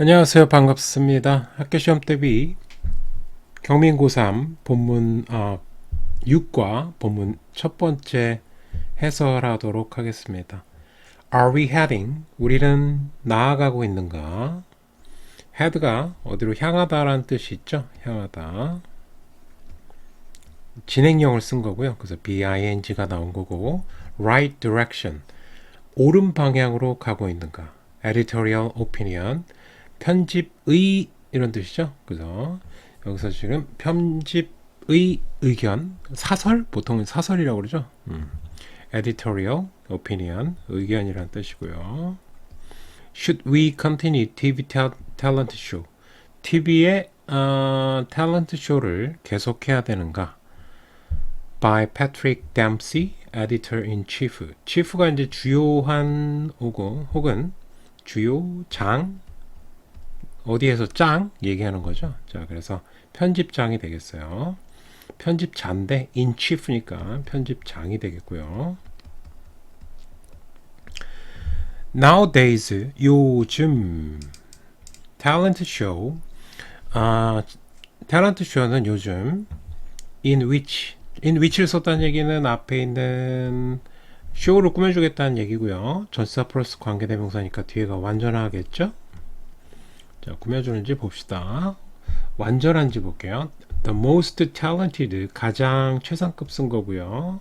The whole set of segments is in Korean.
안녕하세요. 반갑습니다. 학교시험 대비 경민고3 본문 6과 본문 첫 번째 해설하도록 하겠습니다. Are we heading? 우리는 나아가고 있는가? head가 어디로 향하다라는 뜻이 있죠? 향하다. 진행형을 쓴 거고요. 그래서 BING가 나온 거고 right direction. 옳은 방향으로 가고 있는가? editorial opinion. 편집의 이런 뜻이죠. 그래서 여기서 지금 편집의 의견, 사설 보통 사설이라고 그러죠. editorial opinion 의견이란 뜻이고요. Should we continue TV talent show? TV의 탤런트 쇼를 계속해야 되는가? By Patrick Dempsey, editor in chief. chief가 이제 주요한 혹은 주요 장 어디에서 짱 얘기하는 거죠. 자, 그래서 편집장이 되겠어요. 편집자인데 in chief니까 편집장이 되겠고요. Nowadays 요즘 탤런트 쇼 탤런트 쇼는 요즘 in which를 썼다는 얘기는 앞에 있는 쇼를 꾸며주겠다는 얘기고요. 전치사 플러스 관계대명사니까 뒤에가 완전하겠죠. 자, 꾸며주는지 봅시다. 완전한지 볼게요. The most talented, 가장 최상급 쓴 거고요.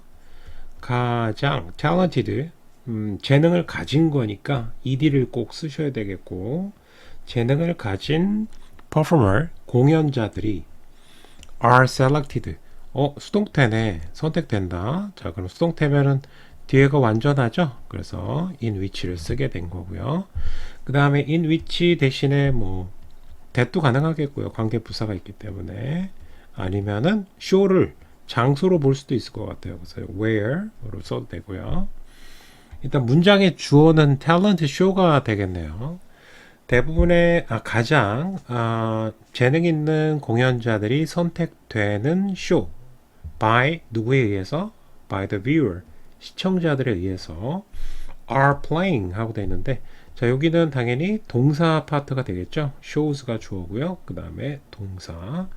가장 talented, 재능을 가진 거니까 ed를 꼭 쓰셔야 되겠고, 재능을 가진 performer, 공연자들이 are selected. 수동태네. 선택된다. 자, 그럼 수동태면은 뒤에가 완전하죠. 그래서 in which를 쓰게 된 거고요. 그 다음에 in which 대신에 뭐 that도 가능하겠고요. 관계부사가 있기 때문에 아니면은 show를 장소로 볼 수도 있을 것 같아요. 그래서 where로 써도 되고요. 일단 문장의 주어는 talent show가 되겠네요. 대부분의 가장 재능 있는 공연자들이 선택되는 쇼 by 누구에 의해서? by the viewer 시청자들에 의해서 are playing 하고 되어 있는데 자 여기는 당연히 동사 파트가 되겠죠. shows가 주어고요. 그 다음에 동사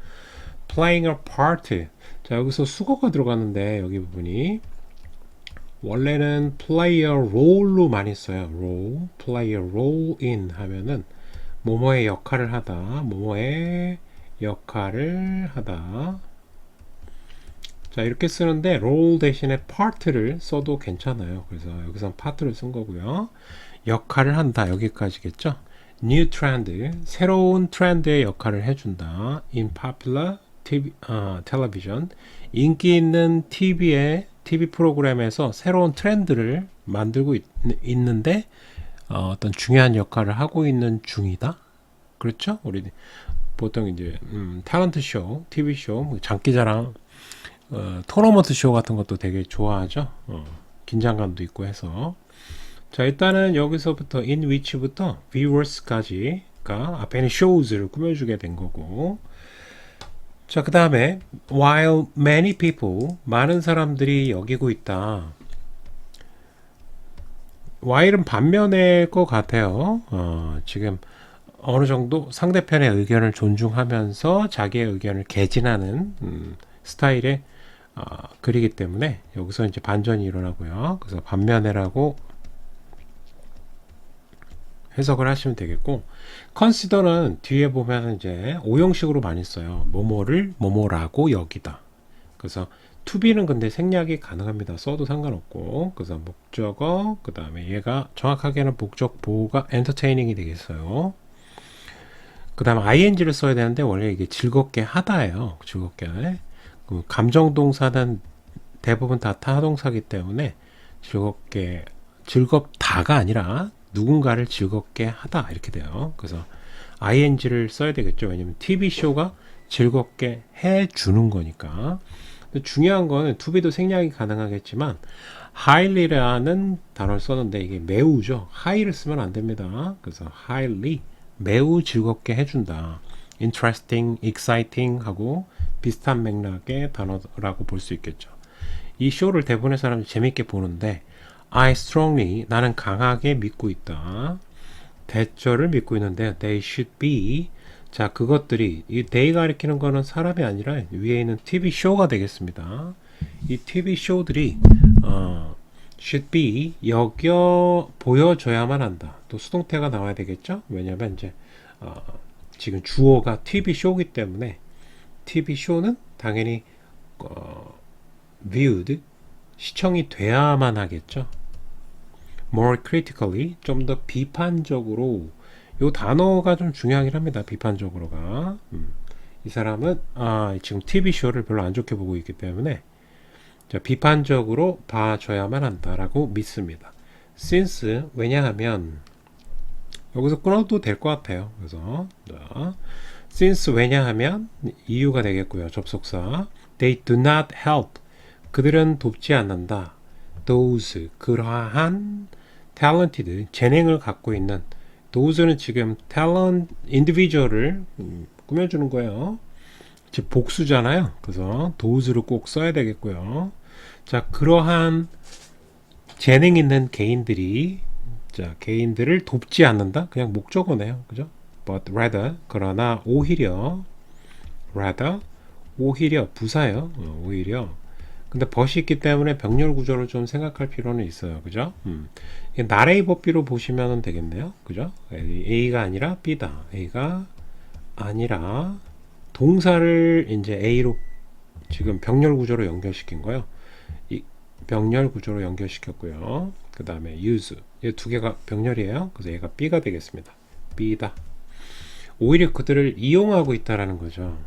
playing a part 자 여기서 수거가 들어가는데 여기 부분이 원래는 play a role로 많이 써요. role, play a role in 하면은 뭐뭐의 역할을 하다 뭐뭐의 역할을 하다 자 이렇게 쓰는데 role 대신에 part를 써도 괜찮아요. 그래서 여기서 part를 쓴 거고요. 역할을 한다 여기까지겠죠. new trend 새로운 트렌드의 역할을 해준다. in popular television 인기 있는 TV 프로그램에서 새로운 트렌드를 만들고 있는데 어떤 중요한 역할을 하고 있는 중이다. 그렇죠? 우리 보통 이제 탤런트 쇼, TV 쇼, 장기자랑 토너먼트 쇼 같은 것도 되게 좋아하죠. 긴장감도 있고 해서 자 일단은 여기서부터 in which부터 viewers까지가 앞에 있는 shows를 꾸며주게 된 거고 자 그 다음에 while many people 많은 사람들이 여기고 있다 while은 반면일 것 같아요. 지금 어느 정도 상대편의 의견을 존중하면서 자기의 의견을 개진하는 스타일의 글이기 때문에 여기서 이제 반전이 일어나고요. 그래서 반면에라고 해석을 하시면 되겠고 consider는 뒤에 보면 이제 오형식으로 많이 써요. 뭐뭐를 뭐뭐라고 여기다. 그래서 to be는 근데 생략이 가능합니다. 써도 상관없고 그래서 목적어 그 다음에 얘가 정확하게는 목적 보호가 entertaining이 되겠어요. 그 다음에 ing를 써야 되는데 원래 이게 즐겁게 하다예요. 즐겁게 감정동사는 대부분 다 타동사기 때문에 즐겁다가 아니라 누군가를 즐겁게 하다 이렇게 돼요. 그래서 ing를 써야 되겠죠. 왜냐면 TV쇼가 즐겁게 해주는 거니까. 근데 중요한 거는 to be도 생략이 가능하겠지만 highly라는 단어를 썼는데 이게 매우죠. high를 쓰면 안 됩니다. 그래서 highly 매우 즐겁게 해준다. interesting, exciting 하고 비슷한 맥락의 단어라고 볼 수 있겠죠. 이 쇼를 대부분의 사람들이 재밌게 보는데 I strongly 나는 강하게 믿고 있다. 대절을 믿고 있는데 they should be 자 그것들이 이 they가 가리키는 거는 사람이 아니라 위에 있는 TV 쇼가 되겠습니다. 이 TV 쇼들이 should be 보여줘야만 한다. 또 수동태가 나와야 되겠죠? 왜냐면 이제 지금 주어가 TV 쇼이기 때문에 TV 쇼는 당연히 viewed 시청이 돼야만 하겠죠. more critically 좀 더 비판적으로 요 단어가 좀 중요하긴 합니다. 비판적으로가 이 사람은 지금 TV 쇼를 별로 안 좋게 보고 있기 때문에 자, 비판적으로 봐줘야만 한다라고 믿습니다. since 왜냐하면 여기서 끊어도 될 것 같아요. 그래서 자, since 왜냐하면 이유가 되겠고요. 접속사 they do not help 그들은 돕지 않는다. those 그러한 talented 재능을 갖고 있는 those는 지금 talent individual을 꾸며주는 거예요. 즉 복수잖아요. 그래서 those를 꼭 써야 되겠고요. 자 그러한 재능 있는 개인들이 자 개인들을 돕지 않는다. 그냥 목적어네요. 그죠? but rather 그러나 오히려 rather 오히려 부사요. 오히려 근데 but이 있기 때문에 병렬 구조를 좀 생각할 필요는 있어요. 그죠? 나레이 법비로 보시면 되겠네요. 그죠? A가 아니라 B다. A가 아니라 동사를 이제 A로 지금 병렬 구조로 연결시킨 거예요. 이 병렬 구조로 연결시켰고요. 그 다음에 use. 이 두 개가 병렬이에요. 그래서 얘가 B가 되겠습니다. B다. 오히려 그들을 이용하고 있다라는 거죠.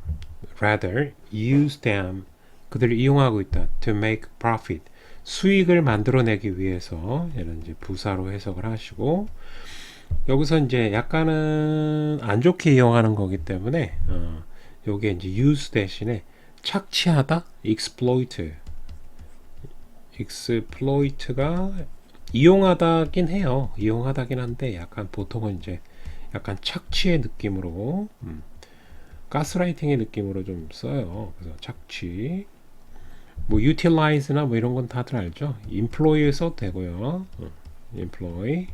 rather use them. 그들을 이용하고 있다. to make profit. 수익을 만들어내기 위해서 얘는 이제 부사로 해석을 하시고 여기서 이제 약간은 안 좋게 이용하는 거기 때문에 요게 이제 use 대신에 착취하다 exploit가 이용하다긴 해요. 이용하다긴 한데 약간 보통은 이제 약간 착취의 느낌으로 가스라이팅의 느낌으로 좀 써요. 그래서 착취 뭐 utilize나 뭐 이런 건 다들 알죠. employ에 써도 되고요. employ,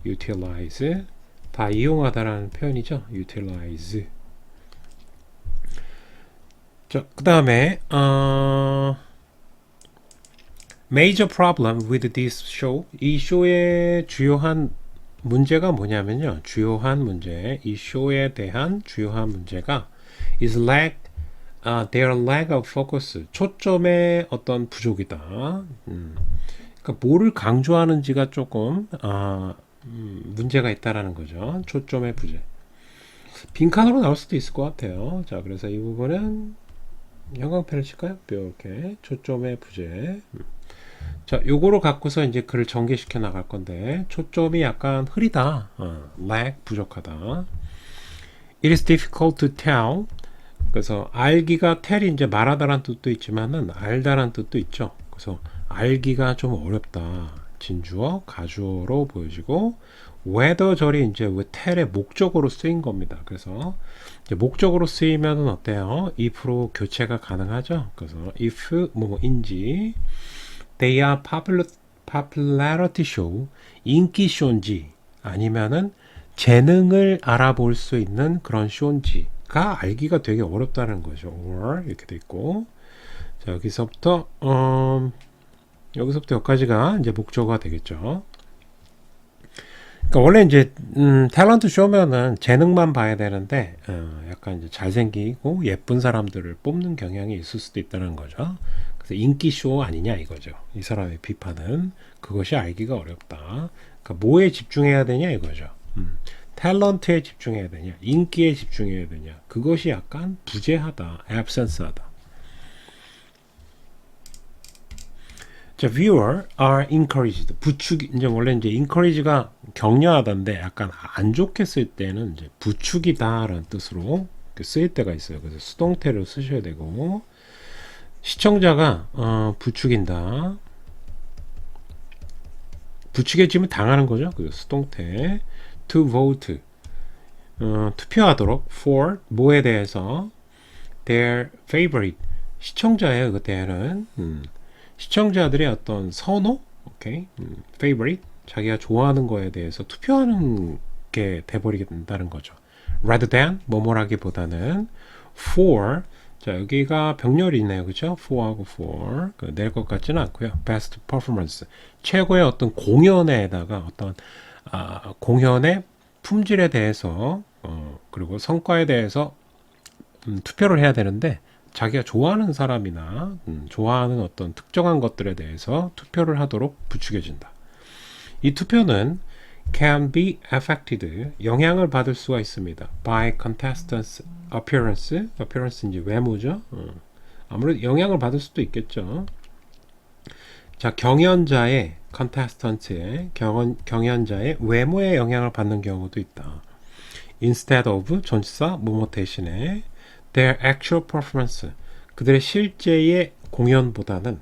utilize 다 이용하다라는 표현이죠. utilize. 자, 그 다음에 major problem with this show. 이 쇼의 주요한 문제가 뭐냐면요. 주요한 문제. 이 쇼에 대한 주요한 문제가 is their lack of focus. 초점의 어떤 부족이다. 그러니까 뭐를 강조하는지가 조금 문제가 있다라는 거죠. 초점의 부재. 빈칸으로 나올 수도 있을 것 같아요. 자, 그래서 이 부분은 형광펜을 칠까요? 이렇게 초점의 부재. 자, 요거로 갖고서 이제 글을 전개시켜 나갈 건데 초점이 약간 흐리다. lack 부족하다. It is difficult to tell. 그래서 알기가 tell이 이제 말하다란 뜻도 있지만은 알다란 뜻도 있죠. 그래서 알기가 좀 어렵다. 진주어, 가주어로 보여지고 whether 절이 이제 tell의 목적으로 쓰인 겁니다. 그래서 이제 목적으로 쓰이면은 어때요? if로 교체가 가능하죠. 그래서 if 뭐인지 they are popularity show 인기 쇼인지 아니면은 재능을 알아볼 수 있는 그런 쇼인지가 알기가 되게 어렵다는 거죠. or 이렇게 돼 있고 자 여기서부터 여기까지가 이제 목적어가 되겠죠. 그러니까 원래 이제 탤런트 쇼면은 재능만 봐야 되는데 약간 이제 잘생기고 예쁜 사람들을 뽑는 경향이 있을 수도 있다는 거죠. 그래서 인기 쇼 아니냐 이거죠. 이 사람의 비판은 그것이 알기가 어렵다. 그러니까 뭐에 집중해야 되냐 이거죠. 탤런트에 집중해야 되냐, 인기에 집중해야 되냐. 그것이 약간 부재하다, absence하다. 자, viewer are encouraged. 부축 이제 원래 이제 encourage가 격려하다인데 약간 안 좋게 쓸 때는 이제 부축이다라는 뜻으로 쓰일 때가 있어요. 그래서 수동태를 쓰셔야 되고 시청자가 부추긴다. 부추겨지면 당하는 거죠. 그래서 수동태 to vote 투표하도록 for 뭐에 대해서 their favorite 시청자예요. 그때는 시청자들의 어떤 선호, 오케이, favorite 자기가 좋아하는 거에 대해서 투표하는 없게 돼버리게 된다는 거죠. rather than 뭐뭐라기보다는 for 자 여기가 병렬이네요, 그죠? for하고 for 낼 것 같지는 않고요. best performance 최고의 어떤 공연에다가 어떤 공연의 품질에 대해서 그리고 성과에 대해서 투표를 해야 되는데 자기가 좋아하는 사람이나 좋아하는 어떤 특정한 것들에 대해서 투표를 하도록 부추겨진다. 이 투표는 can be affected 영향을 받을 수가 있습니다. by contestants appearance appearance인지 외모죠. 아무래도 영향을 받을 수도 있겠죠. 자 경연자의 contestant의 경연자의 외모에 영향을 받는 경우도 있다. instead of 전치사 뭐뭐 대신에 their actual performance 그들의 실제의 공연보다는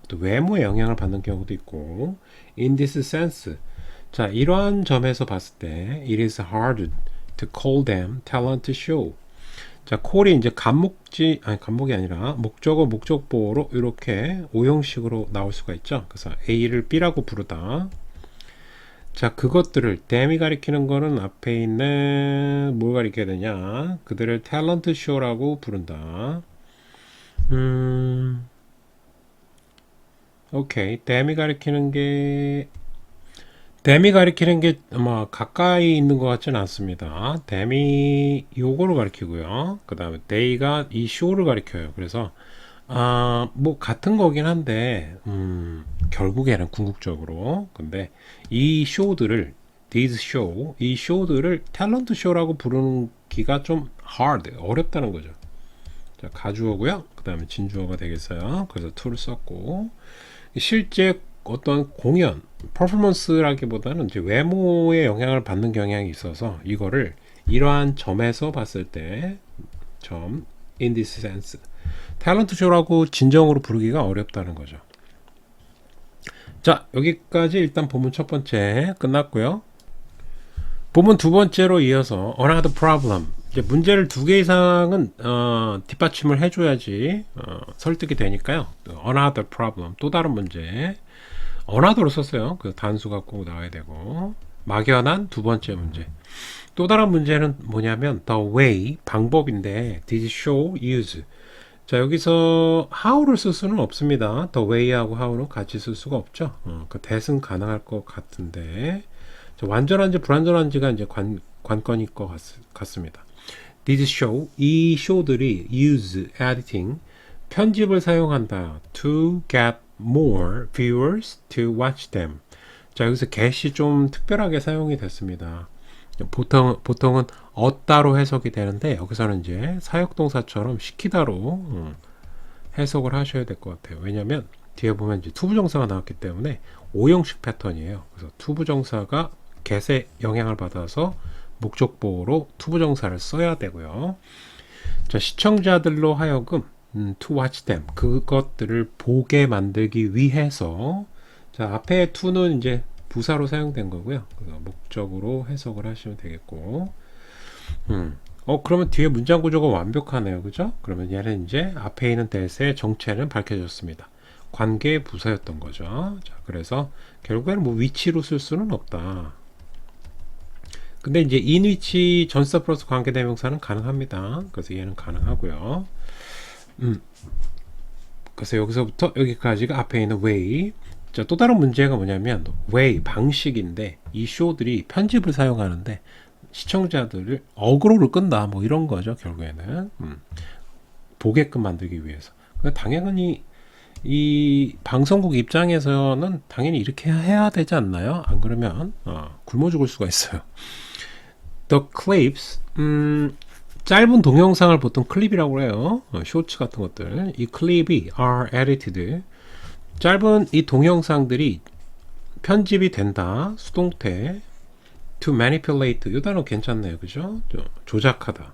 또 외모에 영향을 받는 경우도 있고 in this sense 자 이러한 점에서 봤을 때 it is hard to call them talent show 자 call이 이제 간목이 아니라 목적어 목적보어로 이렇게 오형식으로 나올 수가 있죠. 그래서 A를 B라고 부르다. 자 그것들을 them이 가리키는 거는 앞에 있는 뭘 가리켜야 되냐 그들을 탤런트 쇼라고 부른다. 오케이 them이 가리키는 게 아마 가까이 있는 것 같지는 않습니다. them이 요거를 가리키고요. 그 다음에 they가 이 show를 가리켜요. 그래서 뭐 같은 거긴 한데 결국에는 궁극적으로 근데 이 쇼들을 이 쇼들을 탤런트 쇼라고 부르기가 좀 hard 어렵다는 거죠. 자 가주어고요. 그 다음에 진주어가 되겠어요. 그래서 to를 썼고 실제 어떤 공연 퍼포먼스라기보다는 이제 외모에 영향을 받는 경향이 있어서 이거를 이러한 점에서 봤을 때 점 in this sense 탤런트 쇼라고 진정으로 부르기가 어렵다는 거죠. 자 여기까지 일단 본문 첫 번째 끝났고요. 본문 두 번째로 이어서 another problem 이제 문제를 두 개 이상은 뒷받침을 해줘야지 설득이 되니까요. another problem 또 다른 문제 another로 썼어요. 그 단수가 꼭 나와야 되고 막연한 두 번째 문제 또 다른 문제는 뭐냐면 the way 방법인데 did show use 자 여기서 how를 쓸 수는 없습니다. the way하고 how는 같이 쓸 수가 없죠. 그 that은 가능할 것 같은데 완전한지 불완전한지가 이제 관건일 것 같습니다. did show 이 show들이 use editing 편집을 사용한다 to get more viewers to watch them 자 여기서 get이 좀 특별하게 사용이 됐습니다. 보통은 얻다로 해석이 되는데 여기서는 이제 사역동사처럼 시키다로 해석을 하셔야 될 것 같아요. 왜냐면 뒤에 보면 이제 투부정사가 나왔기 때문에 오형식 패턴이에요. 그래서 투부정사가 get에 영향을 받아서 목적보호로 투부정사를 써야 되고요. 자, 시청자들로 하여금 to watch them 그것들을 보게 만들기 위해서 자 앞에 to는 이제 부사로 사용된 거고요. 그래서 목적으로 해석을 하시면 되겠고 그러면 뒤에 문장 구조가 완벽하네요. 그죠? 그러면 얘는 이제 앞에 있는 that의 정체는 밝혀졌습니다. 관계 부사였던 거죠. 자, 그래서 결국에는 뭐 위치로 쓸 수는 없다. 근데 이제 in which 전치사 플러스 관계대명사는 가능합니다. 그래서 얘는 가능하고요. 그래서 여기서부터 여기까지가 앞에 있는 way. 자, 또 다른 문제가 뭐냐면 way 방식인데 이 쇼들이 편집을 사용하는데 시청자들을 어그로를 끈다 뭐 이런 거죠. 결국에는 보게끔 만들기 위해서. 당연히 이 방송국 입장에서는 당연히 이렇게 해야 되지 않나요? 안 그러면 굶어 죽을 수가 있어요. The clips 짧은 동영상을 보통 클립이라고 해요. 쇼츠 같은 것들. 이 클립이 are edited 짧은 이 동영상들이 편집이 된다. 수동태 to manipulate 이 단어 괜찮네요. 그죠? 조작하다.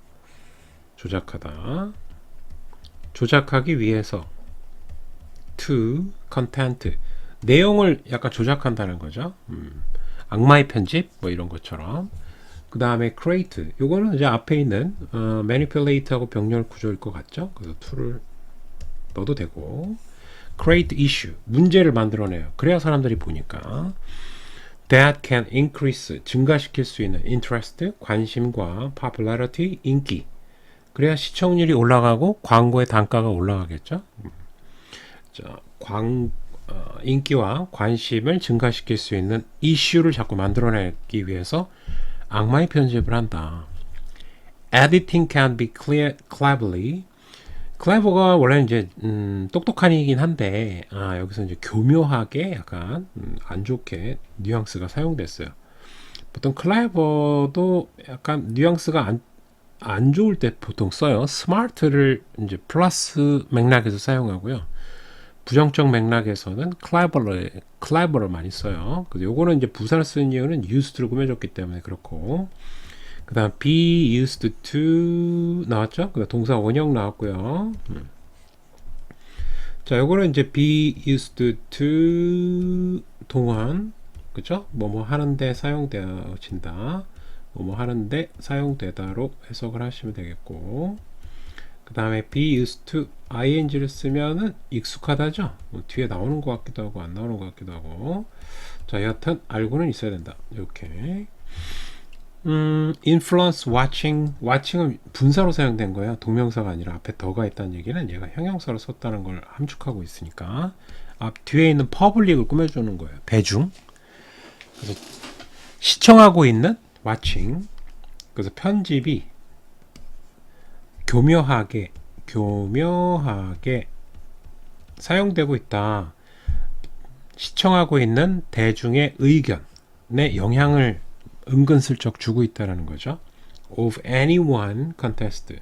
조작하기 위해서 to content 내용을 약간 조작한다는 거죠. 악마의 편집 뭐 이런 것처럼. 그 다음에 create 요거는 이제 앞에 있는 manipulate하고 병렬 구조일 것 같죠. 그래서 to를 넣어도 되고 create issue 문제를 만들어내요. 그래야 사람들이 보니까 that can increase 증가시킬 수 있는 interest 관심과 popularity 인기 그래야 시청률이 올라가고 광고의 단가가 올라가겠죠. 자, 인기와 관심을 증가시킬 수 있는 이슈를 자꾸 만들어내기 위해서 악마의 편집을 한다. Editing can be cleverly. clever가 원래 이제 똑똑한이긴 한데 여기서 이제 교묘하게 약간 안 좋게 뉘앙스가 사용됐어요. 보통 clever도 약간 뉘앙스가 안 좋을 때 보통 써요. smart를 이제 플러스 맥락에서 사용하고요. 부정적 맥락에서는 clever를 많이 써요. 그래서 요거는 이제 부사를 쓰는 이유는 used로 꾸며줬기 때문에 그렇고. 그 다음 be used to 나왔죠? 그 다음 동사 원형 나왔고요. 자, 요거는 이제 be used to 동안 그죠? 뭐뭐 하는데 사용되어진다. 뭐뭐 하는데 사용되다로 해석을 하시면 되겠고 그 다음에 be used to ing를 쓰면은 익숙하다죠? 뭐 뒤에 나오는 것 같기도 하고 안 나오는 것 같기도 하고 자, 여하튼 알고는 있어야 된다. 이렇게 influence watching은 분사로 사용된 거예요. 동명사가 아니라 앞에 더가 있다는 얘기는 얘가 형용사로 썼다는 걸 함축하고 있으니까 뒤에 있는 public을 꾸며주는 거예요. 배중. 그래서 시청하고 있는 watching. 그래서 편집이 교묘하게 사용되고 있다. 시청하고 있는 대중의 의견에 영향을 은근슬쩍 주고 있다라는 거죠. Of any one contest.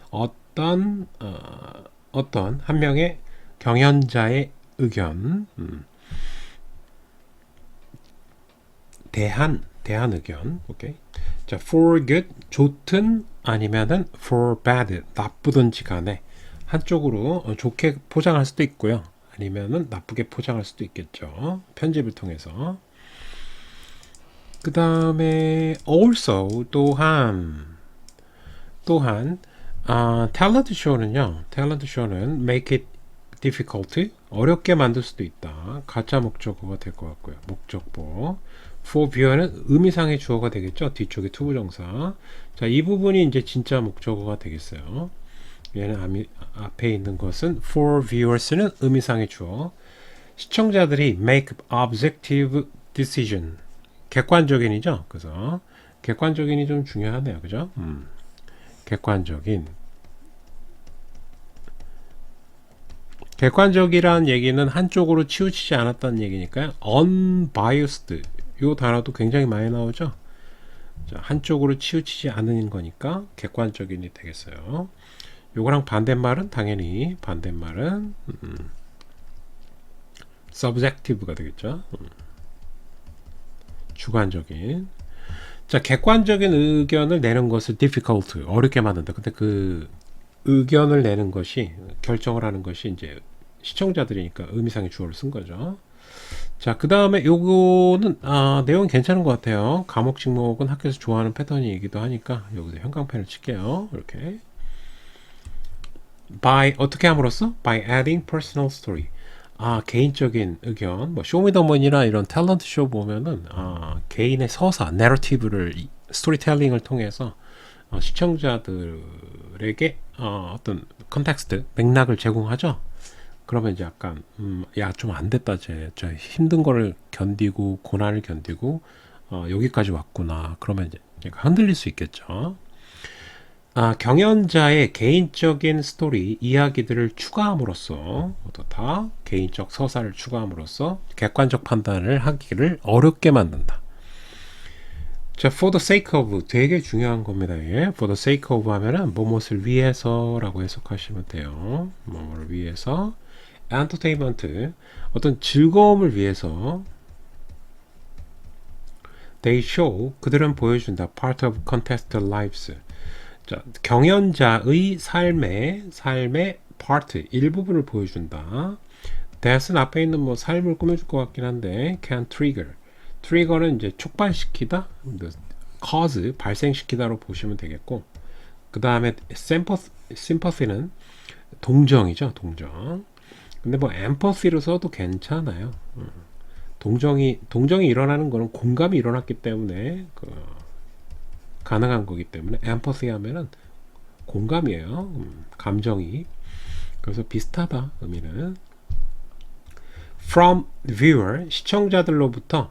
어떤 한 명의 경연자의 의견. 대한 의견. 오케이. 자, for good 좋든 아니면은 for bad 나쁘든지 간에 한쪽으로 좋게 포장할 수도 있고요. 아니면은 나쁘게 포장할 수도 있겠죠. 편집을 통해서. 그 다음에 also 또한 탤런트 쇼는 make it difficult 어렵게 만들 수도 있다. 가짜 목적어가 될 것 같고요. 목적보 for viewer는 의미상의 주어가 되겠죠. 뒤쪽에 투부정사. 자, 이 부분이 이제 진짜 목적어가 되겠어요. 얘는 앞에 있는 것은 for viewers는 의미상의 주어. 시청자들이 make objective decision 객관적인이죠. 그래서 객관적인이 좀 중요하네요. 그죠? 객관적이라는 얘기는 한쪽으로 치우치지 않았다는 얘기니까요. unbiased 이 단어도 굉장히 많이 나오죠. 자, 한쪽으로 치우치지 않은 거니까 객관적인이 되겠어요. 요거랑 반대말은 당연히 subjective가 되겠죠. 주관적인. 자, 객관적인 의견을 내는 것을 difficult 어렵게 만든다. 근데 그 의견을 내는 것이 결정을 하는 것이 이제 시청자들이니까 의미상의 주어를 쓴 거죠. 자, 그 다음에 요거는 내용 괜찮은 것 같아요. 과목 직목은 학교에서 좋아하는 패턴이기도 하니까 여기서 형광펜을 칠게요. 이렇게 어떻게 함으로써? by adding personal story. 개인적인 의견, 뭐 쇼미더머니나 이런 탤런트 쇼 보면은 개인의 서사, 내러티브를 스토리텔링을 통해서 시청자들에게 어떤 컨텍스트, 맥락을 제공하죠. 그러면 이제 약간 야, 좀 안 됐다, 저 힘든 거를 견디고 고난을 견디고 여기까지 왔구나. 그러면 이제 흔들릴 수 있겠죠. 경연자의 개인적인 스토리, 이야기들을 추가함으로써 어떻다? 개인적 서사를 추가함으로써 객관적 판단을 하기를 어렵게 만든다. 자, for the sake of 되게 중요한 겁니다. 예. for the sake of 하면은 무엇을 위해서라고 해석하시면 돼요. 무엇을 위해서 entertainment 어떤 즐거움을 위해서 they show 그들은 보여준다. part of contested lives 자, 경연자의 삶의 part 일부분을 보여준다. that은 앞에 있는 뭐 삶을 꾸며줄 것 같긴 한데 can trigger는 이제 촉발시키다, cause 발생시키다로 보시면 되겠고 그 다음에 sympathy는 동정이죠, 동정. 근데 뭐 empathy로 써도 괜찮아요. 동정이 일어나는 거는 공감이 일어났기 때문에 가능한 거기 때문에 empathy 하면은 공감이에요. 감정이. 그래서 비슷하다 의미는. From viewer 시청자들로부터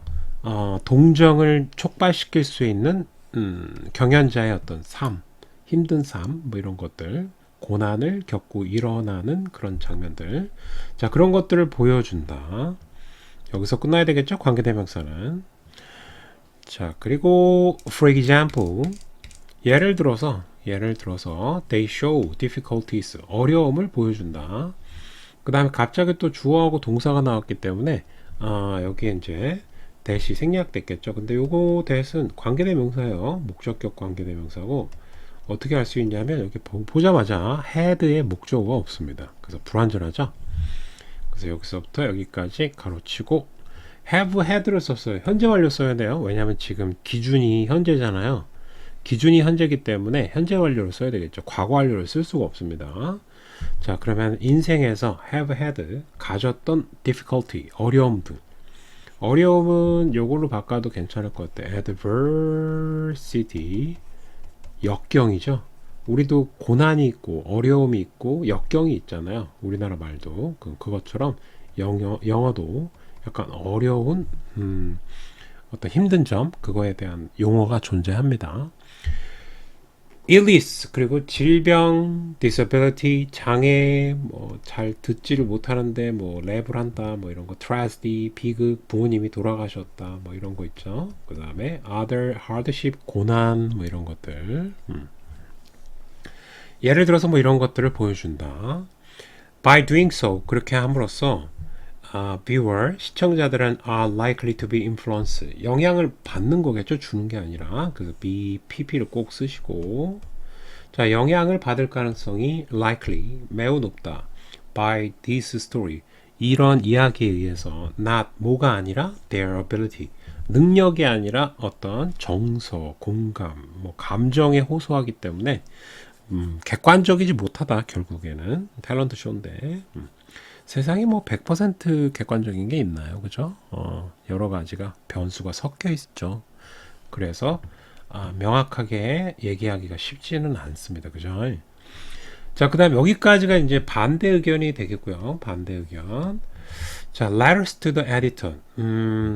동정을 촉발시킬 수 있는 경연자의 어떤 삶, 힘든 삶, 뭐 이런 것들, 고난을 겪고 일어나는 그런 장면들. 자, 그런 것들을 보여준다. 여기서 끝나야 되겠죠? 관계대명사는. 자, 그리고 for example, 예를 들어서 they show difficulties, 어려움을 보여준다. 그 다음에 갑자기 또 주어하고 동사가 나왔기 때문에 여기에 이제 that이 생략됐겠죠. 근데 요거 that은 관계대명사예요. 목적격 관계대명사고 어떻게 할 수 있냐면 여기 보자마자 had의 목적어가 없습니다. 그래서 불완전하죠. 그래서 여기서부터 여기까지 가로치고 have had를 썼어요. 현재 완료 써야 돼요. 왜냐하면 지금 기준이 현재잖아요. 기준이 현재이기 때문에 현재 완료를 써야 되겠죠. 과거 완료를 쓸 수가 없습니다. 자, 그러면 인생에서 have had, 가졌던 difficulty, 어려움 등. 어려움은 요걸로 바꿔도 괜찮을 것 같아요. adversity, 역경이죠. 우리도 고난이 있고 어려움이 있고 역경이 있잖아요. 우리나라 말도 그것처럼 영어도 약간 어려운 어떤 힘든 점, 그거에 대한 용어가 존재합니다. illness, 그리고 질병, disability, 장애, 뭐 잘 듣지를 못하는데 뭐 랩을 한다, 뭐 이런 거, tragedy, 비극, 부모님이 돌아가셨다, 뭐 이런 거 있죠. 그 다음에 other hardship, 고난, 뭐 이런 것들. 예를 들어서 뭐 이런 것들을 보여준다. By doing so, 그렇게 함으로써 viewer, 시청자들은 are likely to be influenced, 영향을 받는 거겠죠. 주는 게 아니라. 그래서 be, pp를 꼭 쓰시고, 자, 영향을 받을 가능성이 likely, 매우 높다. by this story, 이런 이야기에 의해서 not, 뭐가 아니라 their ability, 능력이 아니라 어떤 정서, 공감, 뭐 감정에 호소하기 때문에 객관적이지 못하다. 결국에는 탤런트 쇼인데 세상이 뭐 100% 객관적인 게 있나요? 그죠? 여러 가지가 변수가 섞여 있죠. 그래서 명확하게 얘기하기가 쉽지는 않습니다. 그죠? 자, 그 다음 여기까지가 이제 반대 의견이 되겠고요. 반대 의견. 자, letters to the editor.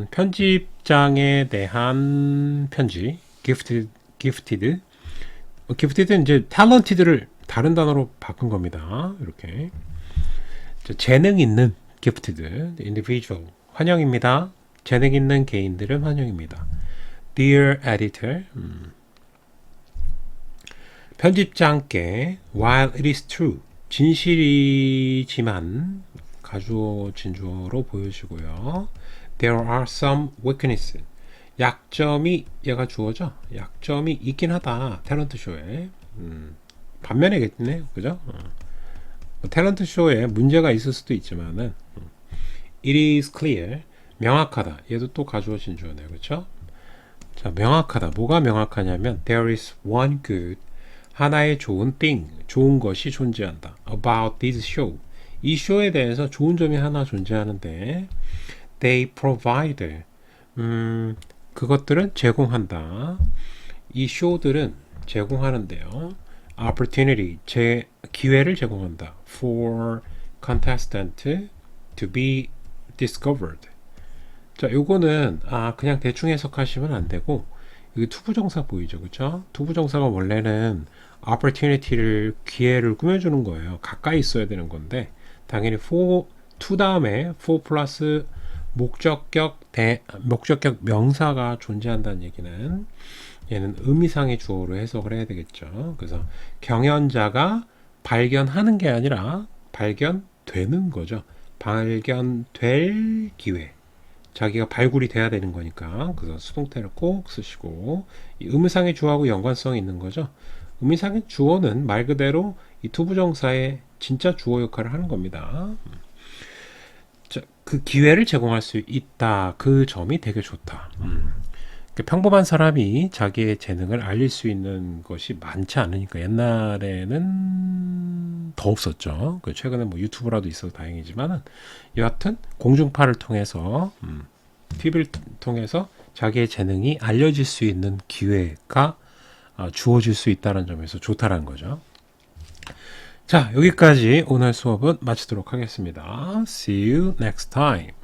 편집장에 대한 편지. gifted는 이제 talented를 다른 단어로 바꾼 겁니다. 이렇게. 재능 있는 gifted individual 환영입니다. 재능 있는 개인들은 환영입니다. Dear editor, 편집장께 while it is true, 진실이지만 가주어 진주어로 보여주고요. There are some weaknesses, 약점이, 얘가 주어죠. 약점이 있긴 하다. 탤런트 쇼에 반면이겠네요. 그죠? 탤런트 쇼에 문제가 있을 수도 있지만은 it is clear, 명확하다. 얘도 또 가주어 진주어네요. 그렇죠? 자, 명확하다. 뭐가 명확하냐면 there is one good, 하나의 좋은 thing, 좋은 것이 존재한다. about this show, 이 쇼에 대해서 좋은 점이 하나 존재하는데 they provide, 그것들은 제공한다. 이 쇼들은 제공하는데요. opportunity, 기회를 제공한다. for contestant to be discovered. 자, 요거는 그냥 대충 해석하시면 안 되고, 여기 투부정사 보이죠, 그렇죠? 투부정사가 원래는 opportunity를, 기회를 꾸며주는 거예요. 가까이 있어야 되는 건데, 당연히 for, to 다음에 for 플러스 목적격 명사가 존재한다는 얘기는 얘는 의미상의 주어로 해석을 해야 되겠죠. 그래서 경연자가 발견하는 게 아니라 발견되는 거죠. 발견될 기회. 자기가 발굴이 돼야 되는 거니까. 그래서 수동태를 꼭 쓰시고, 이 의미상의 주어하고 연관성이 있는 거죠. 의미상의 주어는 말 그대로 이 투부정사의 진짜 주어 역할을 하는 겁니다. 자, 그 기회를 제공할 수 있다. 그 점이 되게 좋다. 평범한 사람이 자기의 재능을 알릴 수 있는 것이 많지 않으니까. 옛날에는 더 없었죠. 최근에 뭐 유튜브라도 있어서 다행이지만은 여하튼 공중파를 통해서 TV를 통해서 자기의 재능이 알려질 수 있는 기회가 주어질 수 있다는 점에서 좋다는 거죠. 자, 여기까지 오늘 수업은 마치도록 하겠습니다. See you next time.